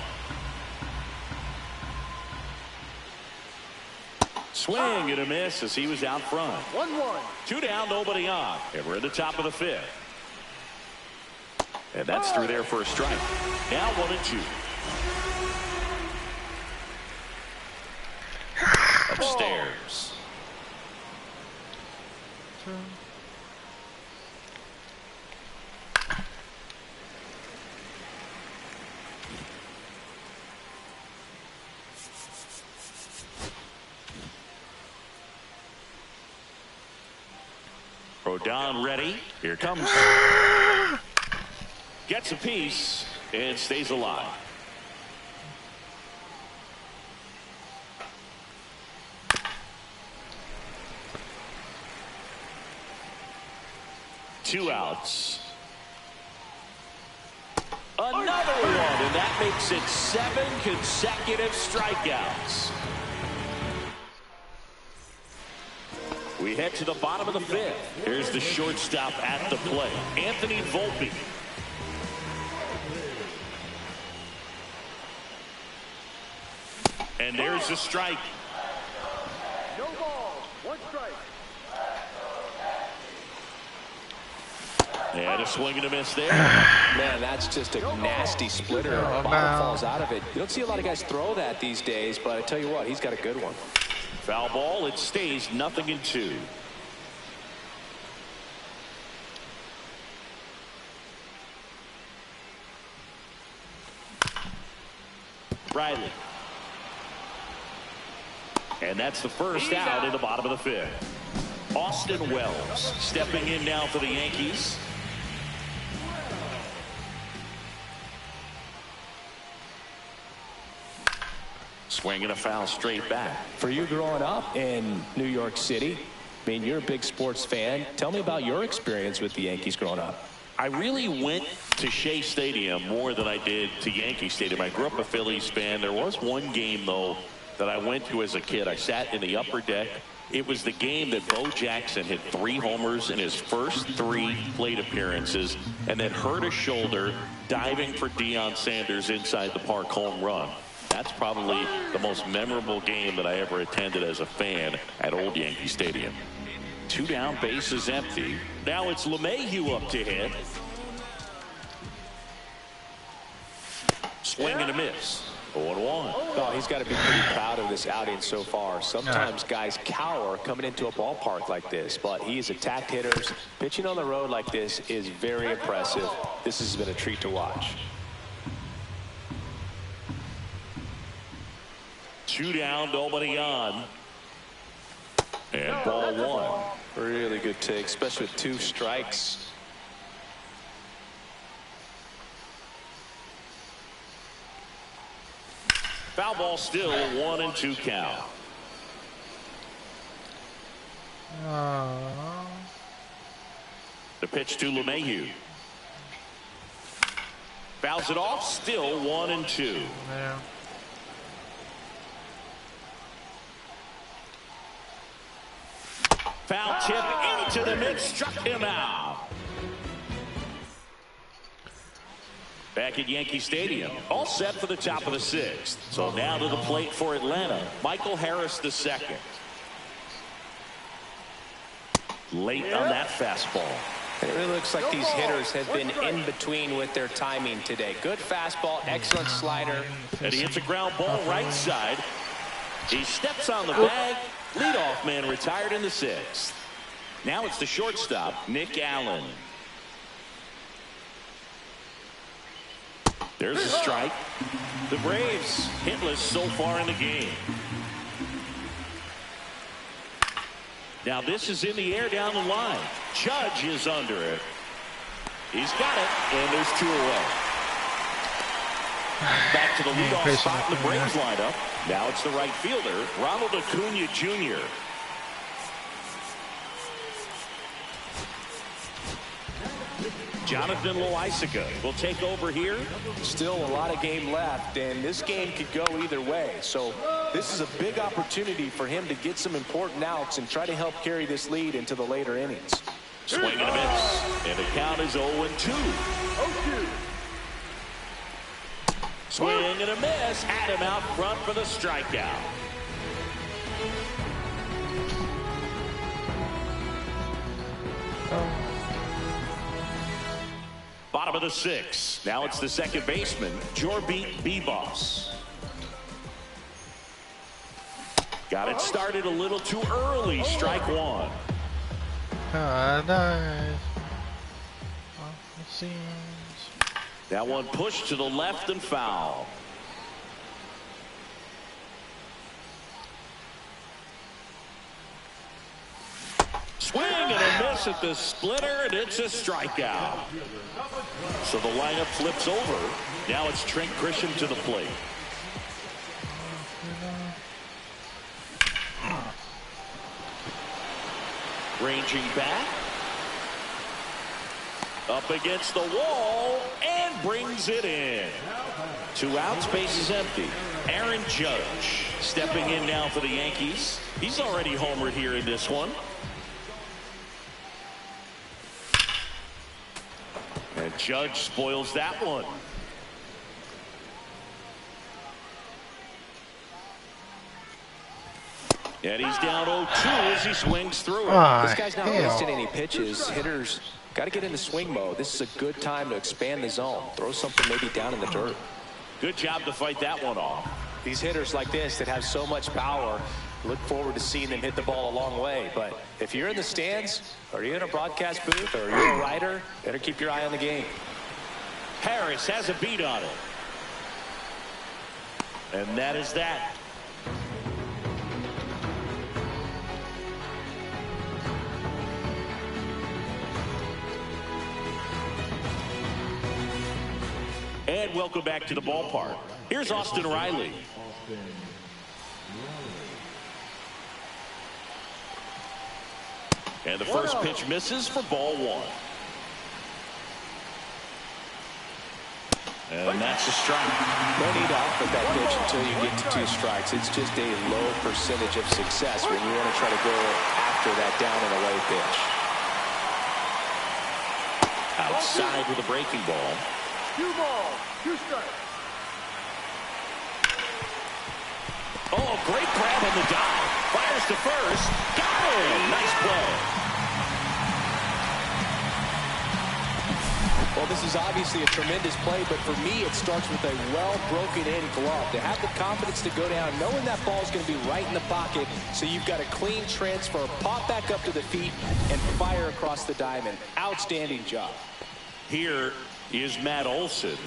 Swing and a miss as he was out front. 1-1. 2 down, nobody on. And we're at the top of the 5th. And that's through there for a strike. Now 1-2. Upstairs. Rodon ready. Here comes. Gets a piece and stays alive. Two outs. Another one, and that makes it 7 consecutive strikeouts. We head to the bottom of the 5th. Here's the shortstop at the plate, Anthony Volpe. And there's the strike. No ball. 1 strike. And a swing and a miss there. Man, that's just a nasty splitter. Ball falls out of it. You don't see a lot of guys throw that these days, but I tell you what, he's got a good one. Foul ball. It stays 0-2. Riley. And that's the first out in the bottom of the 5th. Austin Wells stepping in now for the Yankees. Swinging a foul straight back. For you growing up in New York City, I mean, you're a big sports fan. Tell me about your experience with the Yankees growing up. I really went to Shea Stadium more than I did to Yankee Stadium. I grew up a Phillies fan. There was one game, though, that I went to as a kid. I sat in the upper deck. It was the game that Bo Jackson hit 3 homers in his first 3 plate appearances and then hurt his shoulder diving for Deion Sanders inside the park home run. That's probably the most memorable game that I ever attended as a fan at Old Yankee Stadium. 2 down, bases empty. Now it's LeMahieu up to hit. Swing and a miss. 0-1. Oh, he's got to be pretty proud of this outing so far. Sometimes guys cower coming into a ballpark like this, but he's attacked hitters. Pitching on the road like this is very impressive. This has been a treat to watch. 2 down, nobody on. And ball 1. Really good take, especially with 2 strikes. Foul ball still, 1-2 count. The pitch to LeMahieu. Fouls it off, still 1-2. Yeah. Foul tip into the mid, struck him out. Back at Yankee Stadium, all set for the top of the 6th. So now to the plate for Atlanta, Michael Harris II. Late on that fastball. It really looks like these hitters have been in between with their timing today. Good fastball, excellent slider. And he hits a ground ball right side. He steps on the bag. Leadoff man retired in the 6th. Now it's the shortstop, Nick Allen. There's a strike. The Braves hitless so far in the game. Now this is in the air down the line. Judge is under it. He's got it, and there's 2 away. Back to the leadoff spot in the Braves lineup. Now it's the right fielder, Ronald Acuna Jr. Jonathan Loaisiga will take over here. Still a lot of game left, and this game could go either way. So this is a big opportunity for him to get some important outs and try to help carry this lead into the later innings. Swing and a miss, and the count is 0-2. Swing and a miss. Had him out front for the strikeout. Bottom of the 6th. Now it's the second baseman, Jorbeat Bebos. Got it started a little too early. Strike 1. Nice. That one pushed to the left and foul. Swing and a miss at the splitter, and it's a strikeout. So the lineup flips over. Now it's Trent Grisham to the plate. Ranging back. Up against the wall and brings it in. 2 outs, base is empty. Aaron Judge stepping in now for the Yankees. He's already homered here in this one. And Judge spoils that one. And he's down 0-2 as he swings through it. This guy's not wasting any pitches. Hitters got to get into swing mode. This is a good time to expand the zone. Throw something maybe down in the dirt. Good job to fight that one off. These hitters like this that have so much power, look forward to seeing them hit the ball a long way. But if you're in the stands, or you're in a broadcast booth, or you're a writer, better keep your eye on the game. Harris has a beat on it. And that is that. And welcome back to the ballpark. Here's Austin Riley. And the first pitch misses for ball 1. And that's a strike. No need to output that pitch until you get to 2 strikes. It's just a low percentage of success when you want to try to go after that down and away pitch. Outside with a breaking ball. 2 balls, 2 strikes. Oh, great grab on the dive. Fires to first. Got him. Nice play. Well, this is obviously a tremendous play, but for me, it starts with a well-broken-in glove. To have the confidence to go down, knowing that ball is going to be right in the pocket, so you've got a clean transfer, pop back up to the feet, and fire across the diamond. Outstanding job. Here is Matt Olson,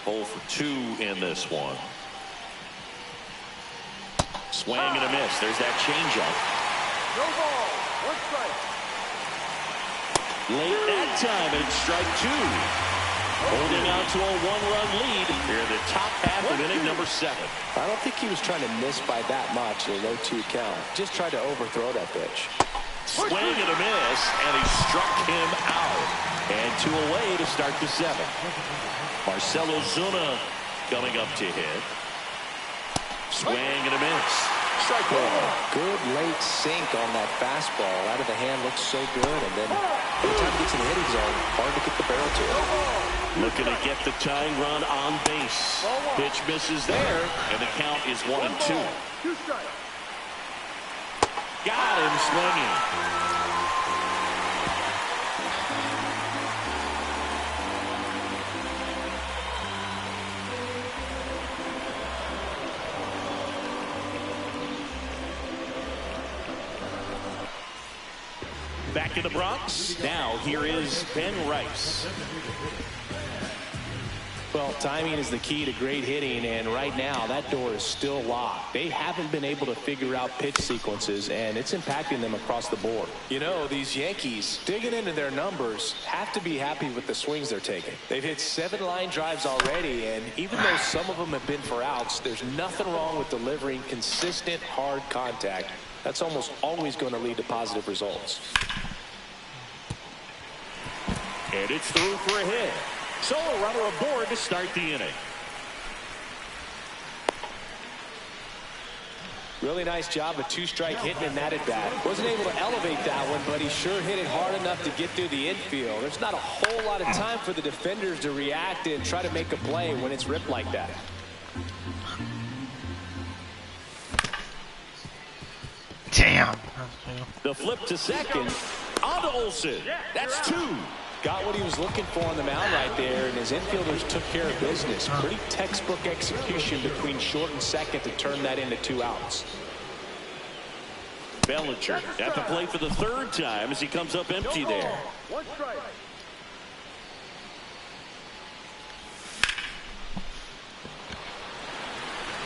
0 for 2 in this one. Swing and a miss. There's that changeup. No ball, 1 strike. Late that time, and it's strike 2. Holding on to a 1-run lead here in the top half of inning number 7. I don't think he was trying to miss by that much in a 0-2 count. Just tried to overthrow that pitch. Swing and a miss, and he struck him out. And 2 away to start the 7th. Marcell Ozuna coming up to hit. Swing and a miss. Strike 1. Good late sink on that fastball. Out of the hand, looks so good. And then anytime he gets in the hitting zone, hard to get the barrel to it. Looking to get the tying run on base. Pitch misses there, and the count is 1-2. 2 strikes. Got him swinging. Back in the Bronx. Now here is Ben Rice. Well, timing is the key to great hitting, and right now that door is still locked. They haven't been able to figure out pitch sequences, and it's impacting them across the board. You know, these Yankees, digging into their numbers, have to be happy with the swings they're taking. They've hit 7 line drives already, and even though some of them have been for outs, there's nothing wrong with delivering consistent, hard contact. That's almost always going to lead to positive results. And it's through for a hit. So a runner aboard to start the inning. Really nice job of 2-strike hitting in that at bat. Wasn't able to elevate that one, but he sure hit it hard enough to get through the infield. There's not a whole lot of time for the defenders to react and try to make a play when it's ripped like that. Damn. The flip to second. On to Olsen. That's 2. Got what he was looking for on the mound right there, and his infielders took care of business. Pretty textbook execution between short and second to turn that into 2 outs. Bellinger at the plate for the 3rd time as he comes up empty there. 1 strike.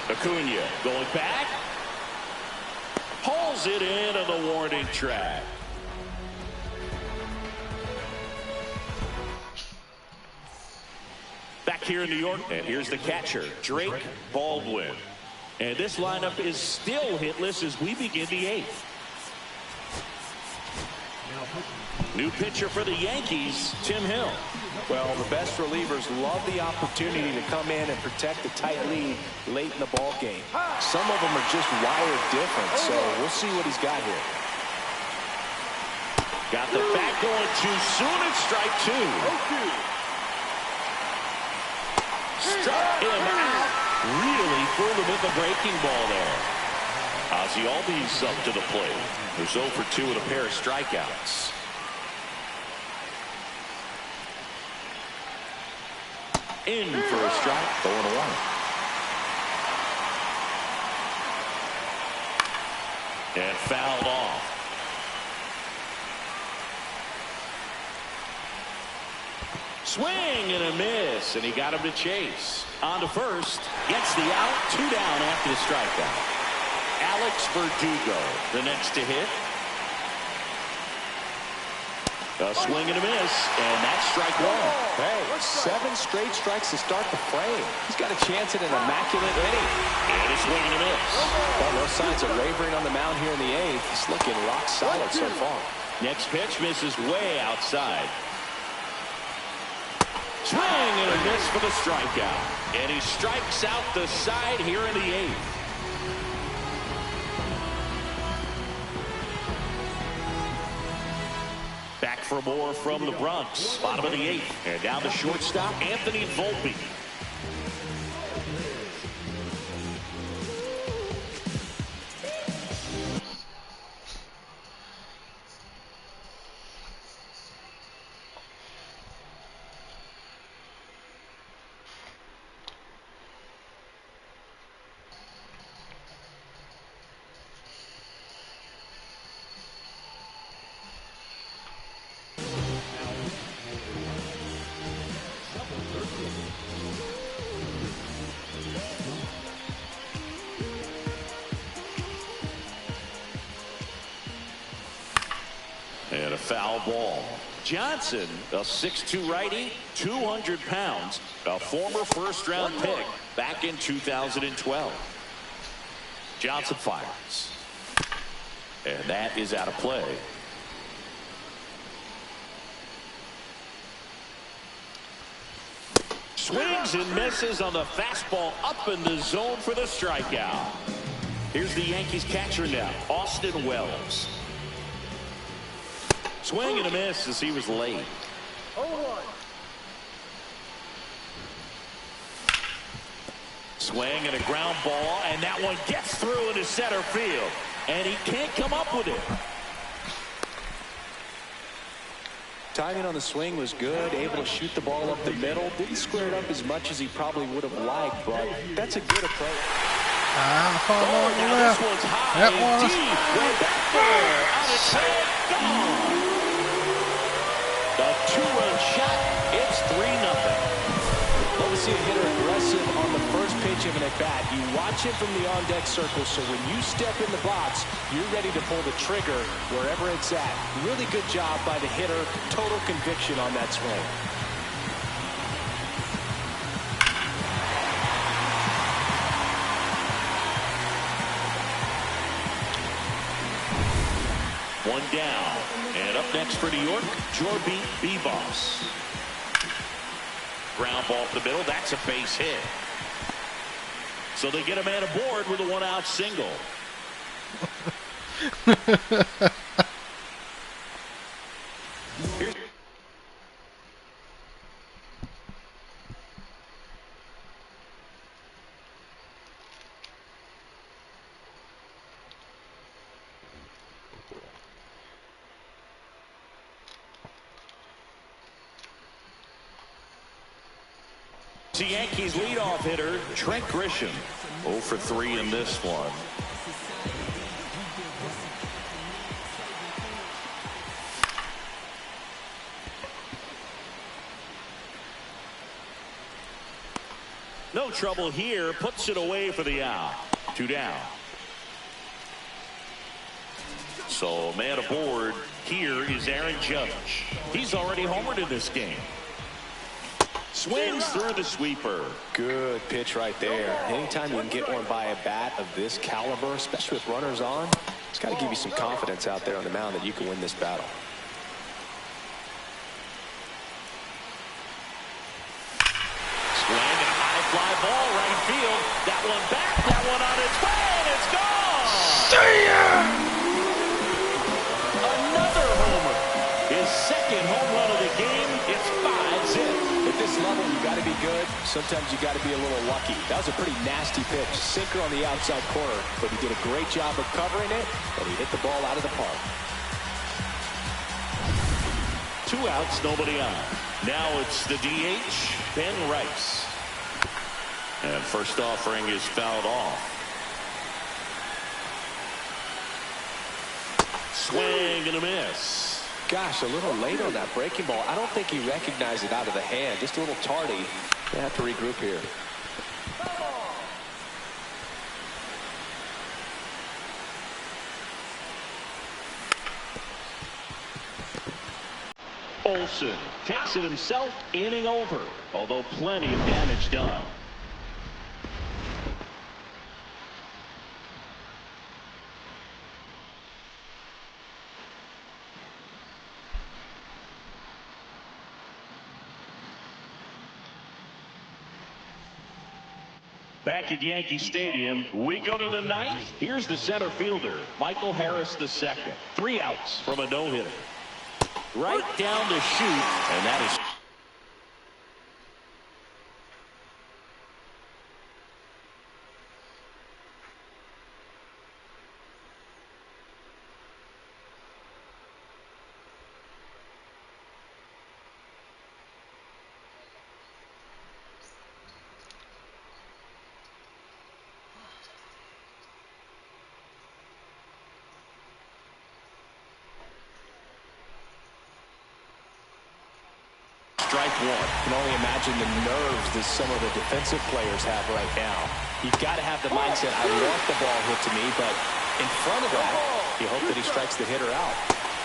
Acuna going back. Hauls it in on the warning track. Back here in New York, and here's the catcher, Drake Baldwin. And this lineup is still hitless as we begin the 8th. New pitcher for the Yankees, Tim Hill. Well, the best relievers love the opportunity to come in and protect a tight lead late in the ball game. Some of them are just wired different, so we'll see what he's got here. Got the bat going too soon at strike 2. Struck him out. Really fooled him with the breaking ball there. Ozzie Albies up to the plate. They're 0 for 2 with a pair of strikeouts. In for a strike, 0-1. And fouled off. Swing and a miss, and he got him to chase. On to first, gets the out, 2 down after the strikeout. Alex Verdugo, the next to hit. A swing and a miss, and that's strike 1. Hey, 7 straight strikes to start the frame. He's got a chance at an immaculate inning. And a swing and a miss. Well, no signs of wavering on the mound here in the 8th. He's looking rock solid so far. Next pitch misses way outside. Swing and a miss for the strikeout. And he strikes out the side here in the 8th. Back for more from the Bronx. Bottom of the 8th. And down the shortstop, Anthony Volpe. And a foul ball. Johnson, a 6'2" righty, 200 pounds, a former first-round pick back in 2012. Johnson fires. And that is out of play. Swings and misses on the fastball up in the zone for the strikeout. Here's the Yankees catcher now, Austin Wells. Swing and a miss as he was late. 0-1. Swing and a ground ball, and that one gets through into center field. And he can't come up with it. Timing on the swing was good, able to shoot the ball up the middle. Didn't square it up as much as he probably would have liked, but that's a good approach. Oh, now this one's high and deep. Way back there. On its head. Gone. A 2-run shot. It's 3-0. Love to see a much of an at-bat. You watch him from the on-deck circle, so when you step in the box, you're ready to pull the trigger wherever it's at. Really good job by the hitter. Total conviction on that swing. One down. And up next for New York, Jorby Bebos. Ground ball up the middle. That's a base hit. So they get a man aboard with a one-out single. The Yankees leadoff hitter, Trent Grisham. 0 for 3 in this one. No trouble here. Puts it away for the out. 2 down. So man aboard here is Aaron Judge. He's already homered in this game. Swings through the sweeper. Good pitch right there. Anytime you can get one by a bat of this caliber, especially with runners on, it's got to give you some confidence out there on the mound that you can win this battle. Swing and a high fly ball right field. That one back, that one on its way, and it's gone. See ya! Another homer. His second home run of the game. It's 5-zip. At this level, you got to be good. Sometimes you got to be a little lucky. That was a pretty nasty pitch. Sinker on the outside corner, but he did a great job of covering it, and he hit the ball out of the park. 2 outs, nobody on. Now it's the DH, Ben Rice. And first offering is fouled off. Swing and a miss. Gosh, a little late on that breaking ball. I don't think he recognized it out of the hand. Just a little tardy. They have to regroup here. Olsen takes it himself, inning over, although plenty of damage done. Back at Yankee Stadium, we go to the ninth. Here's the center fielder, Michael Harris II. 3 outs from a no-hitter. Right down to shoot, and that is... Strike one. I can only imagine the nerves that some of the defensive players have right now. You've got to have the mindset, I want the ball hit to me, but in front of that, you hope that he strikes the hitter out.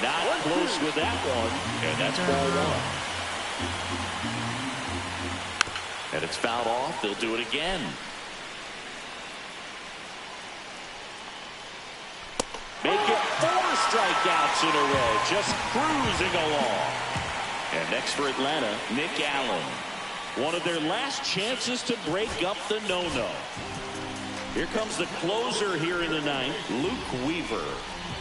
Not close with that one, and that's ball one. And it's fouled off. They'll do it again. Make it 4 strikeouts in a row, just cruising along. And next for Atlanta, Nick Allen. One of their last chances to break up the no-no. Here comes the closer here in the ninth, Luke Weaver.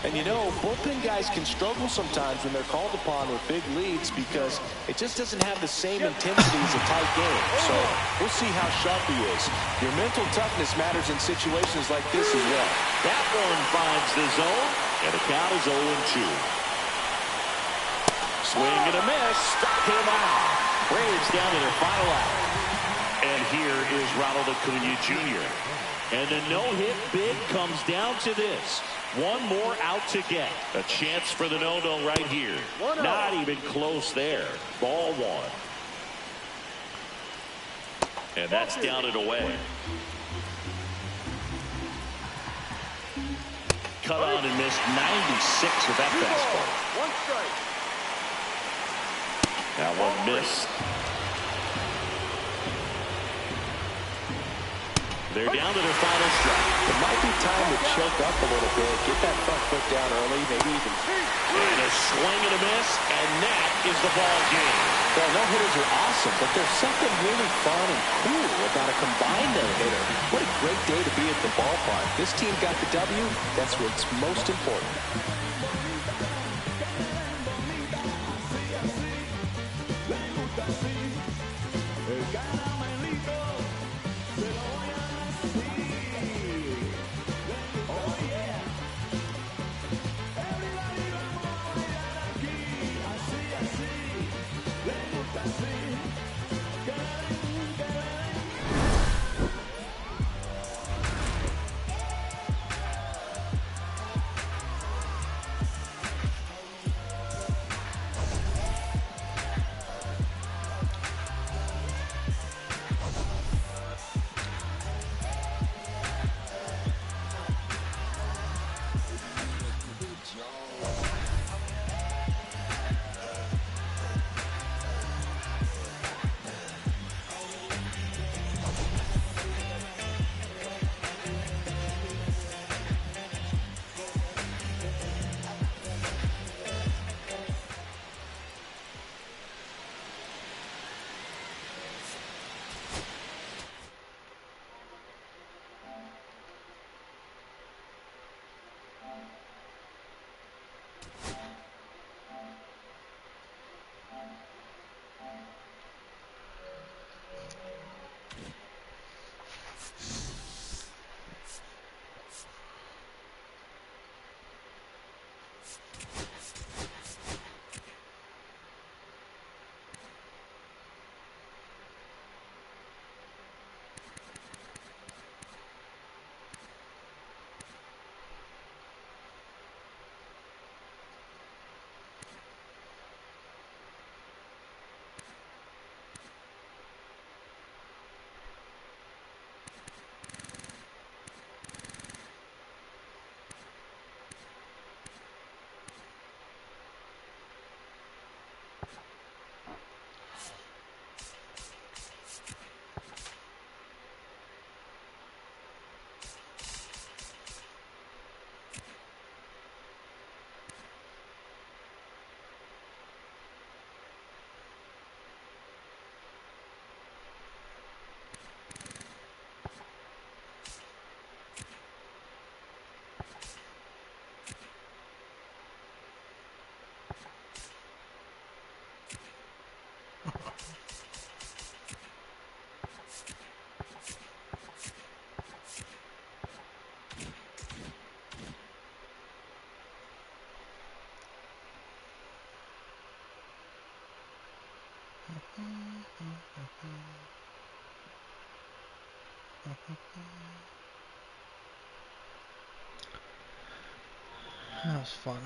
And you know, bullpen guys can struggle sometimes when they're called upon with big leads because it just doesn't have the same intensity as a tight game. So we'll see how sharp he is. Your mental toughness matters in situations like this as well. That one finds the zone, and the count is 0-2. Swing and a miss. Struck him out. Braves down to their final out. And here is Ronald Acuna Jr. And the no-hit bid comes down to this. One more out to get. A chance for the no-no right here. Not even close there. Ball one. And that's down and away. cut on and missed 96 with that fastball. One strike. That one missed. They're down to their final strike. It might be time to choke up a little bit, get that front foot down early, maybe even. And a swing and a miss, and that is the ball game. Well, no-hitters are awesome, but there's something really fun and cool about a combined no-hitter. What a great day to be at the ballpark. This team got the W. That's what's most important. That was fun.